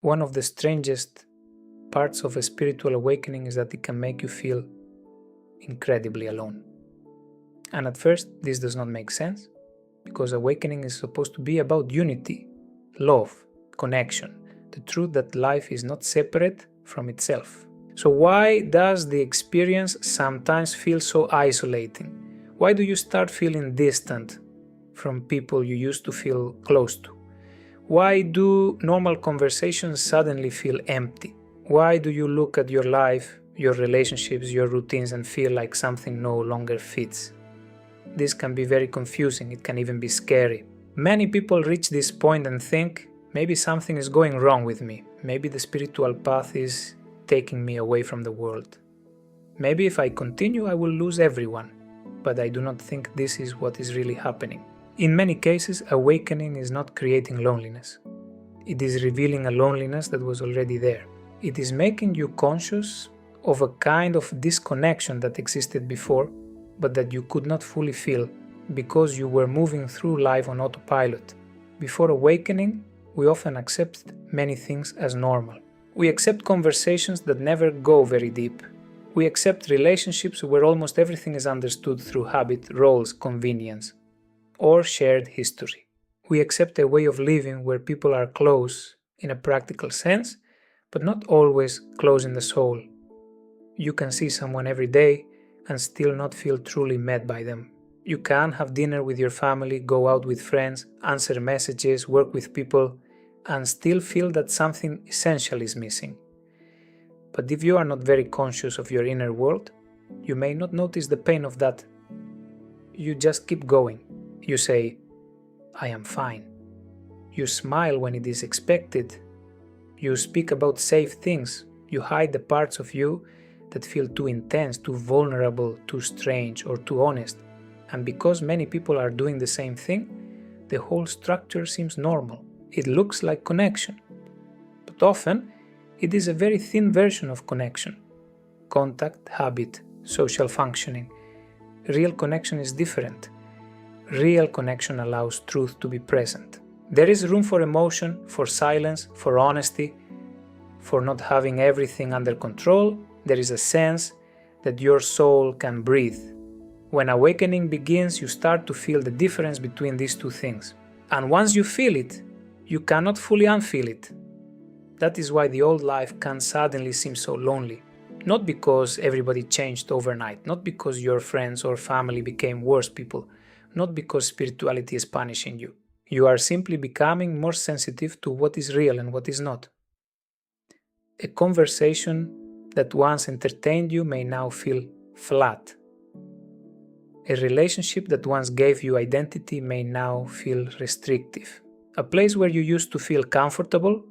One of the strangest parts of a spiritual awakening is that it can make you feel incredibly alone. And at first, this does not make sense, because awakening is supposed to be about unity, love, connection, the truth that life is not separate from itself. So why does the experience sometimes feel so isolating? Why do you start feeling distant from people you used to feel close to? Why do normal conversations suddenly feel empty? Why do you look at your life, your relationships, your routines and feel like something no longer fits? This can be very confusing, it can even be scary. Many people reach this point and think, maybe something is going wrong with me. Maybe the spiritual path is taking me away from the world. Maybe if I continue, I will lose everyone. But I do not think this is what is really happening. In many cases, awakening is not creating loneliness. It is revealing a loneliness that was already there. It is making you conscious of a kind of disconnection that existed before, but that you could not fully feel because you were moving through life on autopilot. Before awakening, we often accept many things as normal. We accept conversations that never go very deep. We accept relationships where almost everything is understood through habit, roles, convenience, or shared history. We accept a way of living where people are close in a practical sense, but not always close in the soul. You can see someone every day and still not feel truly met by them. You can have dinner with your family, go out with friends, answer messages, work with people, and still feel that something essential is missing. But if you are not very conscious of your inner world, you may not notice the pain of that. You just keep going. You say, I am fine. You smile when it is expected. You speak about safe things. You hide the parts of you that feel too intense, too vulnerable, too strange, or too honest. And because many people are doing the same thing, the whole structure seems normal. It looks like connection. But often, it is a very thin version of connection. Contact, habit, social functioning. Real connection is different. Real connection allows truth to be present. There is room for emotion, for silence, for honesty, for not having everything under control. There is a sense that your soul can breathe. When awakening begins, you start to feel the difference between these two things. And once you feel it, you cannot fully unfeel it. That is why the old life can suddenly seem so lonely. Not because everybody changed overnight, not because your friends or family became worse people, not because spirituality is punishing you. You are simply becoming more sensitive to what is real and what is not. A conversation that once entertained you may now feel flat. A relationship that once gave you identity may now feel restrictive. A place where you used to feel comfortable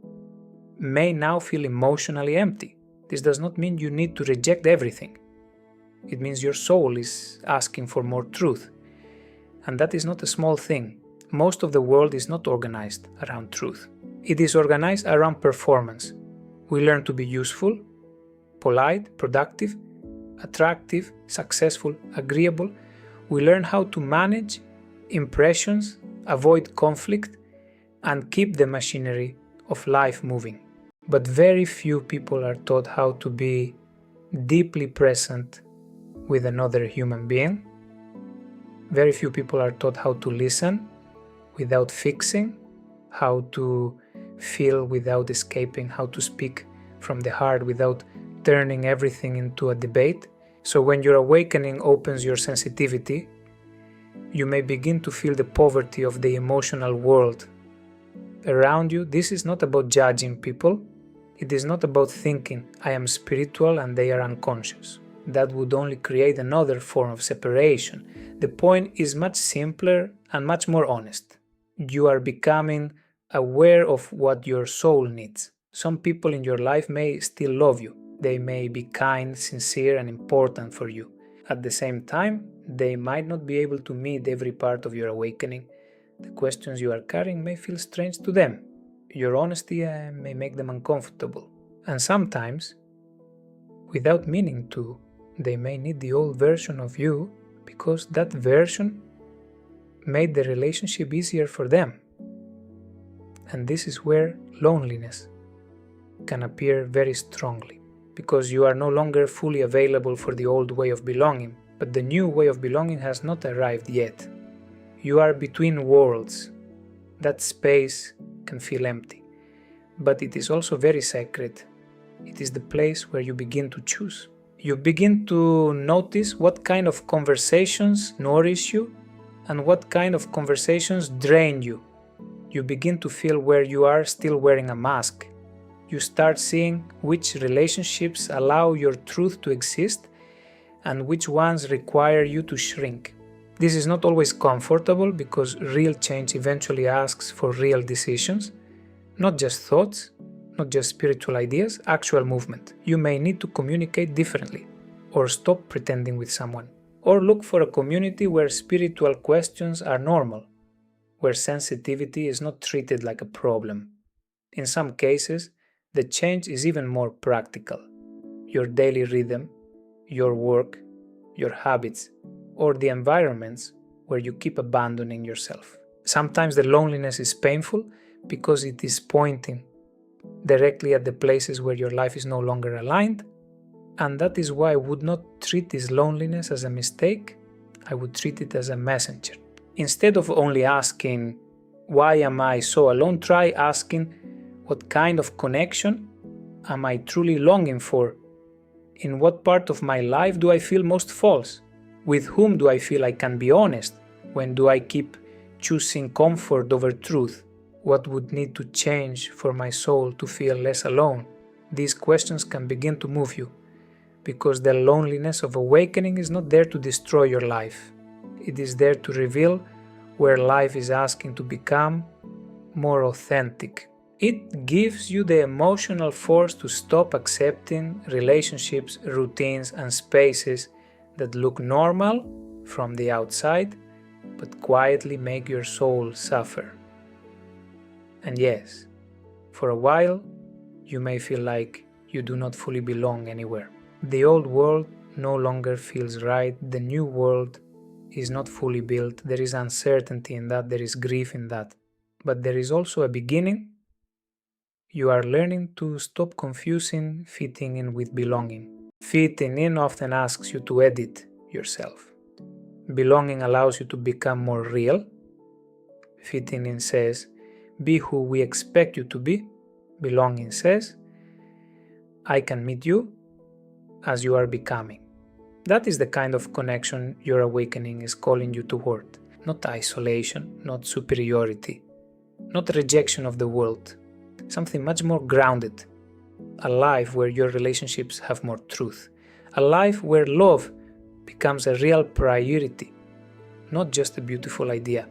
may now feel emotionally empty. This does not mean you need to reject everything. It means your soul is asking for more truth. And that is not a small thing. Most of the world is not organized around truth. It is organized around performance. We learn to be useful, polite, productive, attractive, successful, agreeable. We learn how to manage impressions, avoid conflict, and keep the machinery of life moving. But very few people are taught how to be deeply present with another human being. Very few people are taught how to listen without fixing, how to feel without escaping, how to speak from the heart without turning everything into a debate. So when your awakening opens your sensitivity, you may begin to feel the poverty of the emotional world around you. This is not about judging people. It is not about thinking, I am spiritual and they are unconscious. That would only create another form of separation. The point is much simpler and much more honest. You are becoming aware of what your soul needs. Some people in your life may still love you. They may be kind, sincere, and important for you. At the same time, they might not be able to meet every part of your awakening. The questions you are carrying may feel strange to them. Your honesty may make them uncomfortable. And sometimes, without meaning to, they may need the old version of you because that version made the relationship easier for them. And this is where loneliness can appear very strongly, because you are no longer fully available for the old way of belonging, but the new way of belonging has not arrived yet. You are between worlds. That space can feel empty, but it is also very sacred. It is the place where you begin to choose. You begin to notice what kind of conversations nourish you and what kind of conversations drain you. You begin to feel where you are still wearing a mask. You start seeing which relationships allow your truth to exist and which ones require you to shrink. This is not always comfortable because real change eventually asks for real decisions, not just thoughts, not just spiritual ideas, actual movement. You may need to communicate differently, or stop pretending with someone, or look for a community where spiritual questions are normal, where sensitivity is not treated like a problem. In some cases, the change is even more practical. Your daily rhythm, your work, your habits, or the environments where you keep abandoning yourself. Sometimes the loneliness is painful because it is pointing directly at the places where your life is no longer aligned, and that is why I would not treat this loneliness as a mistake. I would treat it as a messenger. Instead of only asking, why am I so alone, try asking, what kind of connection am I truly longing for? In what part of my life do I feel most false? With whom do I feel I can be honest? When do I keep choosing comfort over truth? What would need to change for my soul to feel less alone? These questions can begin to move you, because the loneliness of awakening is not there to destroy your life. It is there to reveal where life is asking to become more authentic. It gives you the emotional force to stop accepting relationships, routines, and spaces that look normal from the outside, but quietly make your soul suffer. And yes, for a while, you may feel like you do not fully belong anywhere. The old world no longer feels right. The new world is not fully built. There is uncertainty in that. There is grief in that. But there is also a beginning. You are learning to stop confusing fitting in with belonging. Fitting in often asks you to edit yourself. Belonging allows you to become more real. Fitting in says, be who we expect you to be. Belonging says, I can meet you as you are becoming. That is the kind of connection your awakening is calling you toward. Not isolation, not superiority, not rejection of the world. Something much more grounded. A life where your relationships have more truth. A life where love becomes a real priority, not just a beautiful idea.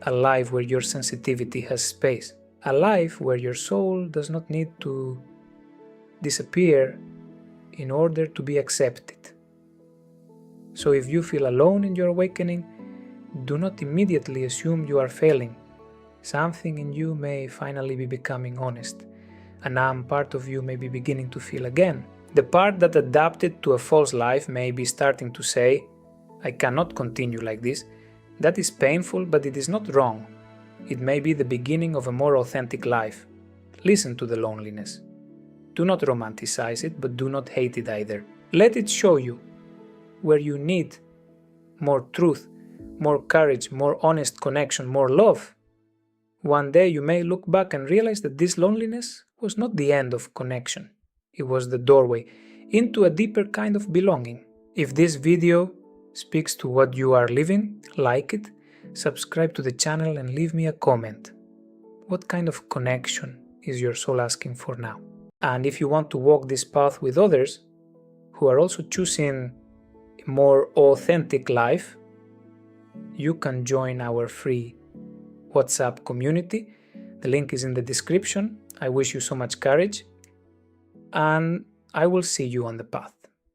A life where your sensitivity has space. A life where your soul does not need to disappear in order to be accepted. So if you feel alone in your awakening, do not immediately assume you are failing. Something in you may finally be becoming honest. A numb part of you may be beginning to feel again. The part that adapted to a false life may be starting to say, I cannot continue like this. That is painful, but it is not wrong. It may be the beginning of a more authentic life. Listen to the loneliness. Do not romanticize it, but do not hate it either. Let it show you where you need more truth, more courage, more honest connection, more love. One day you may look back and realize that this loneliness was not the end of connection. It was the doorway into a deeper kind of belonging. If this video speaks to what you are living, like it, subscribe to the channel and leave me a comment. What kind of connection is your soul asking for now? And if you want to walk this path with others who are also choosing a more authentic life, you can join our free WhatsApp community. The link is in the description. I wish you so much courage, and I will see you on the path.